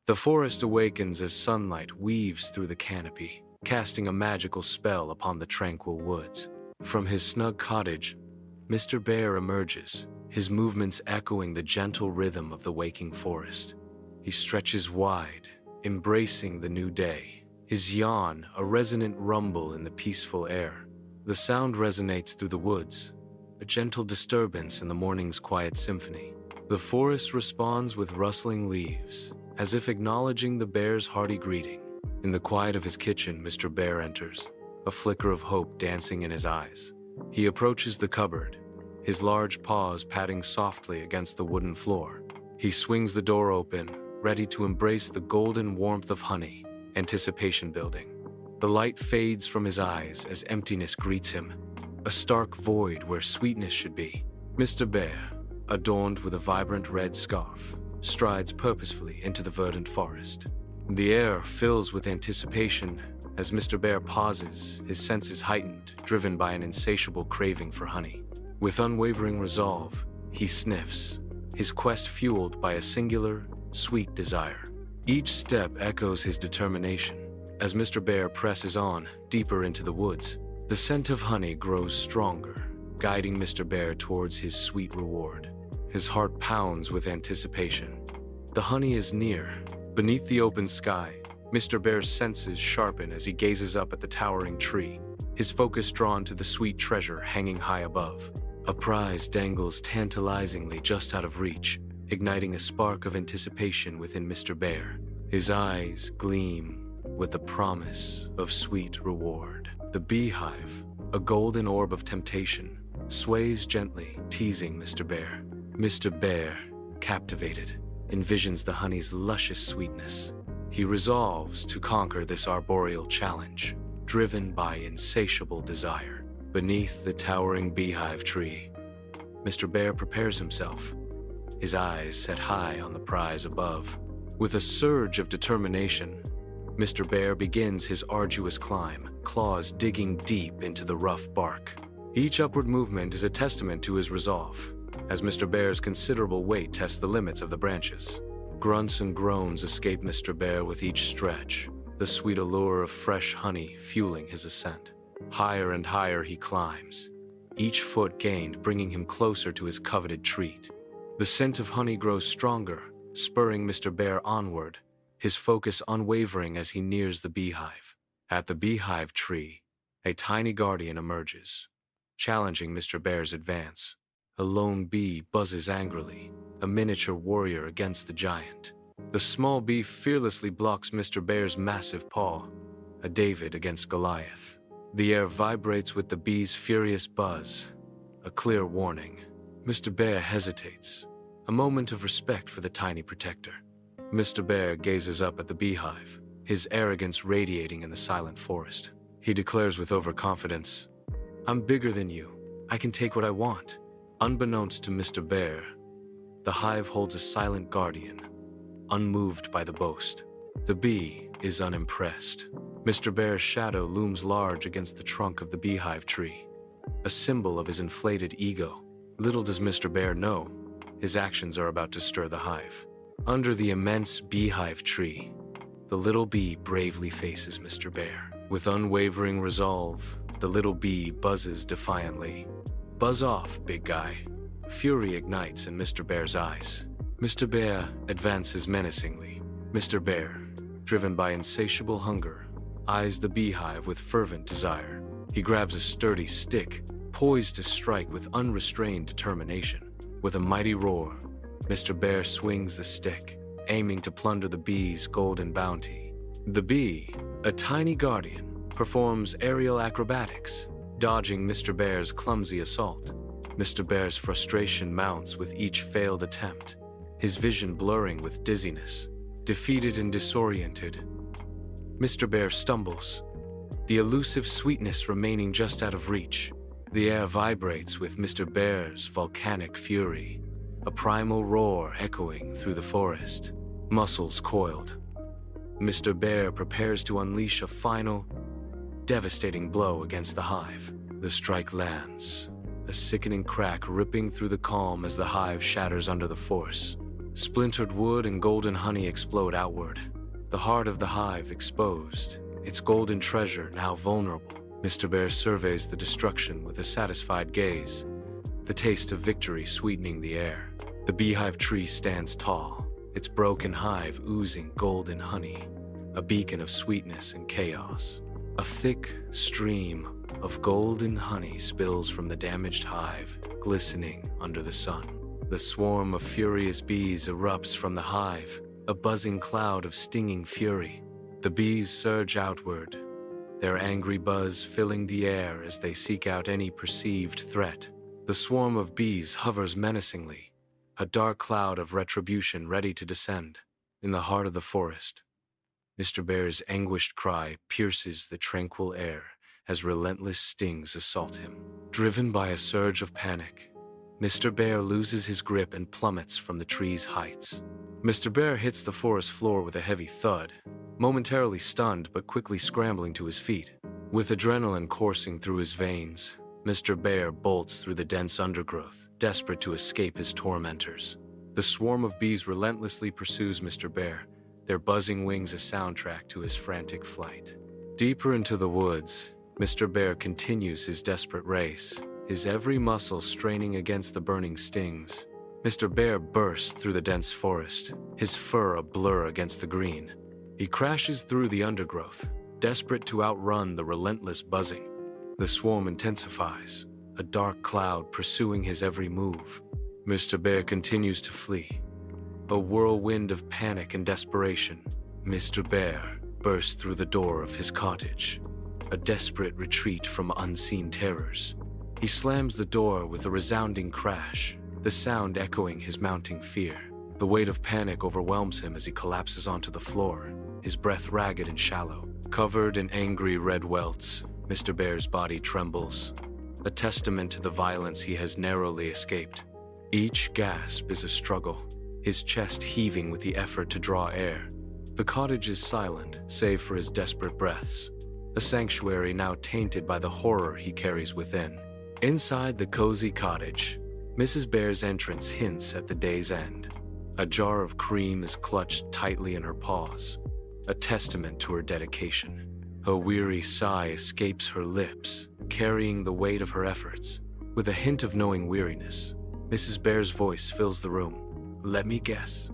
The forest awakens as sunlight weaves through the canopy, casting a magical spell upon the tranquil woods. From his snug cottage, Mr. Bear emerges, his movements echoing the gentle rhythm of the waking forest. He stretches wide, embracing the new day, his yawn a resonant rumble in the peaceful air. The sound resonates through the woods, a gentle disturbance in the morning's quiet symphony. The forest responds with rustling leaves, as if acknowledging the bear's hearty greeting. In the quiet of his kitchen, Mr. Bear enters, a flicker of hope dancing in his eyes. He approaches the cupboard, his large paws patting softly against the wooden floor. He swings the door open, ready to embrace the golden warmth of honey, anticipation building. The light fades from his eyes as emptiness greets him, a stark void where sweetness should be. Mr. Bear, adorned with a vibrant red scarf, strides purposefully into the verdant forest. The air fills with anticipation as Mr. Bear pauses, his senses heightened, driven by an insatiable craving for honey. With unwavering resolve, he sniffs, his quest fueled by a singular, sweet desire. Each step echoes his determination. As Mr. Bear presses on, deeper into the woods, the scent of honey grows stronger, guiding Mr. Bear towards his sweet reward. His heart pounds with anticipation. The honey is near. Beneath the open sky, Mr. Bear's senses sharpen as he gazes up at the towering tree, his focus drawn to the sweet treasure hanging high above. A prize dangles tantalizingly just out of reach, igniting a spark of anticipation within Mr. Bear. His eyes gleam with the promise of sweet reward. The beehive, a golden orb of temptation, sways gently, teasing Mr. Bear. Mr. Bear, captivated, envisions the honey's luscious sweetness. He resolves to conquer this arboreal challenge, driven by insatiable desire. Beneath the towering beehive tree, Mr. Bear prepares himself, his eyes set high on the prize above. With a surge of determination, Mr. Bear begins his arduous climb, claws digging deep into the rough bark. Each upward movement is a testament to his resolve, as Mr. Bear's considerable weight tests the limits of the branches. Grunts and groans escape Mr. Bear with each stretch, the sweet allure of fresh honey fueling his ascent. Higher and higher he climbs, each foot gained bringing him closer to his coveted treat. The scent of honey grows stronger, spurring Mr. Bear onward, his focus unwavering as he nears the beehive. At the beehive tree, a tiny guardian emerges, challenging Mr. Bear's advance. A lone bee buzzes angrily, a miniature warrior against the giant. The small bee fearlessly blocks Mr. Bear's massive paw, a David against Goliath. The air vibrates with the bee's furious buzz, a clear warning. Mr. Bear hesitates, a moment of respect for the tiny protector. Mr. Bear gazes up at the beehive, his arrogance radiating in the silent forest. He declares with overconfidence, "I'm bigger than you. I can take what I want." Unbeknownst to Mr. Bear, the hive holds a silent guardian, unmoved by the boast. The bee is unimpressed. Mr. Bear's shadow looms large against the trunk of the beehive tree, a symbol of his inflated ego. Little does Mr. Bear know, his actions are about to stir the hive. Under the immense beehive tree, the little bee bravely faces Mr. Bear. With unwavering resolve, the little bee buzzes defiantly. "Buzz off, big guy." Fury ignites in Mr. Bear's eyes. Mr. Bear advances menacingly. Mr. Bear, driven by insatiable hunger, eyes the beehive with fervent desire. He grabs a sturdy stick, poised to strike with unrestrained determination. With a mighty roar, Mr. Bear swings the stick, aiming to plunder the bee's golden bounty. The bee, a tiny guardian, performs aerial acrobatics, dodging Mr. Bear's clumsy assault. Mr. Bear's frustration mounts with each failed attempt, his vision blurring with dizziness. Defeated and disoriented, Mr. Bear stumbles, the elusive sweetness remaining just out of reach. The air vibrates with Mr. Bear's volcanic fury, a primal roar echoing through the forest. Muscles coiled, Mr. Bear prepares to unleash a final, devastating blow against the hive. The strike lands, a sickening crack ripping through the calm as the hive shatters under the force. Splintered wood and golden honey explode outward. The heart of the hive exposed, its golden treasure now vulnerable. Mr. Bear surveys the destruction with a satisfied gaze, the taste of victory sweetening the air. The beehive tree stands tall, its broken hive oozing golden honey, a beacon of sweetness and chaos. A thick stream of golden honey spills from the damaged hive, glistening under the sun. The swarm of furious bees erupts from the hive, a buzzing cloud of stinging fury. The bees surge outward, their angry buzz filling the air as they seek out any perceived threat. The swarm of bees hovers menacingly, a dark cloud of retribution ready to descend. In the heart of the forest, Mr. Bear's anguished cry pierces the tranquil air as relentless stings assault him. Driven by a surge of panic, Mr. Bear loses his grip and plummets from the tree's heights. Mr. Bear hits the forest floor with a heavy thud, momentarily stunned but quickly scrambling to his feet. With adrenaline coursing through his veins, Mr. Bear bolts through the dense undergrowth, desperate to escape his tormentors. The swarm of bees relentlessly pursues Mr. Bear, their buzzing wings a soundtrack to his frantic flight. Deeper into the woods, Mr. Bear continues his desperate race, his every muscle straining against the burning stings. Mr. Bear bursts through the dense forest, his fur a blur against the green. He crashes through the undergrowth, desperate to outrun the relentless buzzing. The swarm intensifies, a dark cloud pursuing his every move. Mr. Bear continues to flee, a whirlwind of panic and desperation. Mr. Bear bursts through the door of his cottage, a desperate retreat from unseen terrors. He slams the door with a resounding crash, the sound echoing his mounting fear. The weight of panic overwhelms him as he collapses onto the floor, his breath ragged and shallow. Covered in angry red welts, Mr. Bear's body trembles, a testament to the violence he has narrowly escaped. Each gasp is a struggle, his chest heaving with the effort to draw air. The cottage is silent, save for his desperate breaths, a sanctuary now tainted by the horror he carries within. Inside the cozy cottage, Mrs. Bear's entrance hints at the day's end. A jar of cream is clutched tightly in her paws, a testament to her dedication. A weary sigh escapes her lips, carrying the weight of her efforts. With a hint of knowing weariness, Mrs. Bear's voice fills the room. "Let me guess.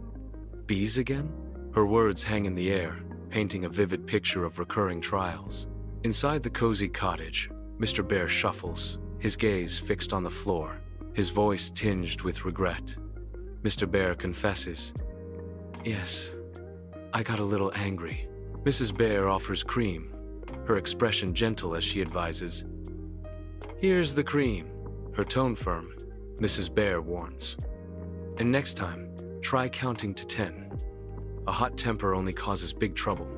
Bees again?" Her words hang in the air, painting a vivid picture of recurring trials. Inside the cozy cottage, Mr. Bear shuffles, his gaze fixed on the floor, his voice tinged with regret. Mr. Bear confesses, "Yes, I got a little angry." Mrs. Bear offers cream, her expression gentle as she advises, "Here's the cream." Her tone firm, Mrs. Bear warns, "And next time, try counting to 10. A hot temper only causes big trouble."